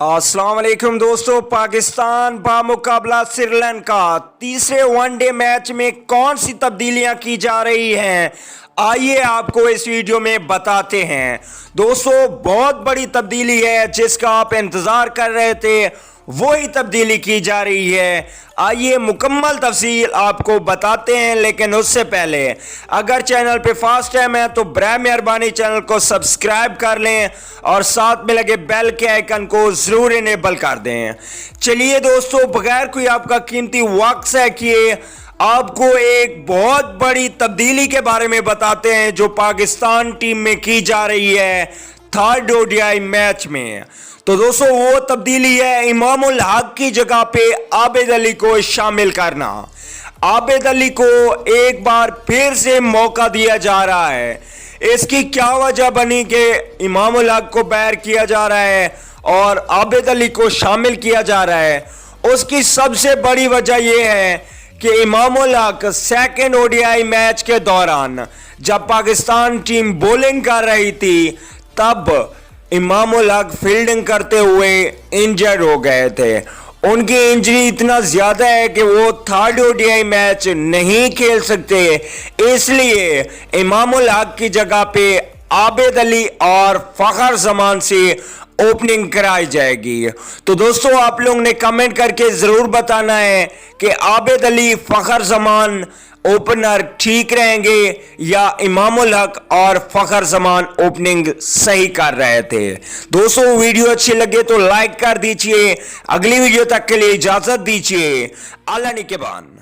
अस्सलाम वालेकुम दोस्तों। पाकिस्तान बामुकाबला श्रीलंका तीसरे वनडे मैच में कौन सी तब्दीलियां की जा रही हैं, आइए आपको इस वीडियो में बताते हैं। दोस्तों, बहुत बड़ी तब्दीली है जिसका आप इंतज़ार कर रहे थे, वही तब्दीली की जा रही है। आइए मुकम्मल तफसील आपको बताते हैं, लेकिन उससे पहले अगर चैनल पे फर्स्ट टाइम है तो बराए मेहरबानी चैनल को सब्सक्राइब कर लें और साथ में लगे बेल के आइकन को ज़रूर इनेबल कर दें। चलिए दोस्तों, बगैर कोई आपका कीमती वक्त ज़ाया किए आपको एक बहुत बड़ी तब्दीली के बारे में बताते हैं जो पाकिस्तान टीम में की जा रही है थर्ड ओडीआई मैच में। तो दोस्तों, वो तब्दीली है इमाम उल हक की जगह पे आबिद अली को शामिल करना। आबिद अली को एक बार फिर से मौका दिया जा रहा है। इसकी क्या वजह बनी कि इमाम उल हक को बैर किया जा रहा है और आबिद अली को शामिल किया जा रहा है? उसकी सबसे बड़ी वजह यह है कि Imam ul Haq second ODI match के दौरान जब पाकिस्तान टीम बॉलिंग कर रही थी तब इमाम उल हक फील्डिंग करते हुए इंजर्ड हो गए थे। उनकी इंजरी इतना ज़्यादा है कि वो थर्ड ओडीआई मैच नहीं खेल सकते, इसलिए इमाम उल हक की जगह पे आबिद अली और फ़खर ज़मान से ओपनिंग कराई जाएगी। तो दोस्तों, आप लोगों ने कमेंट करके ज़रूर बताना है कि आबिद अली फ़खर ज़मान ओपनर ठीक रहेंगे या इमाम उल हक और फ़खर ज़मान ओपनिंग सही कर रहे थे। दोस्तों, वीडियो अच्छी लगे तो लाइक कर दीजिए। अगली वीडियो तक के लिए इजाज़त दीजिए। अल्लाह निगहबान।